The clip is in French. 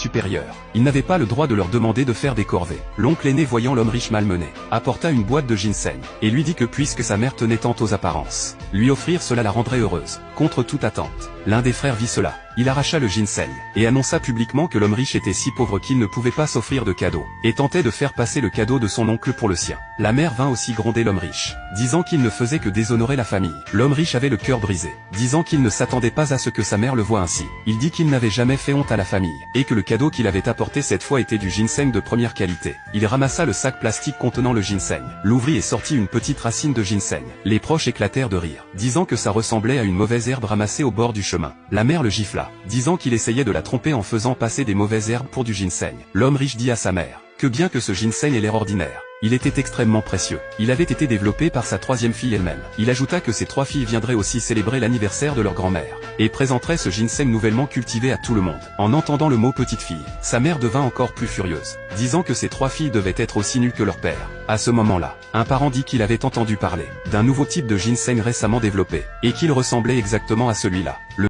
supérieurs. Il n'avait pas le droit de leur demander de faire des corvées. L'oncle aîné, voyant l'homme riche malmené, apporta une boîte de ginseng, et lui dit que puisque sa mère tenait tant aux apparences, lui offrir cela la rendrait heureuse. Contre toute attente, l'un des frères vit cela. Il arracha le ginseng, et annonça publiquement que l'homme riche était si pauvre qu'il ne pouvait pas s'offrir de cadeau, et tentait de faire passer le cadeau de son oncle pour le sien. La mère vint aussi gronder l'homme riche, disant qu'il ne faisait que déshonorer la famille. L'homme riche avait le cœur brisé, disant qu'il ne s'attendait pas à ce que sa mère le voie ainsi. Il dit qu'il n'avait jamais fait honte à la famille, et que le cadeau qu'il avait apporté cette fois était du ginseng de première qualité. Il ramassa le sac plastique contenant le ginseng, l'ouvrit et sortit une petite racine de ginseng. Les proches éclatèrent de rire, disant que ça ressemblait à une mauvaise herbe ramassée au bord du chemin. La mère le gifla, disant qu'il essayait de la tromper en faisant passer des mauvaises herbes pour du ginseng. L'homme riche dit à sa mère que bien que ce ginseng ait l'air ordinaire, il était extrêmement précieux. Il avait été développé par sa troisième fille elle-même. Il ajouta que ses 3 filles viendraient aussi célébrer l'anniversaire de leur grand-mère, et présenteraient ce ginseng nouvellement cultivé à tout le monde. En entendant le mot petite fille, sa mère devint encore plus furieuse, disant que ses 3 filles devaient être aussi nulles que leur père. À ce moment-là, un parent dit qu'il avait entendu parler d'un nouveau type de ginseng récemment développé, et qu'il ressemblait exactement à celui-là.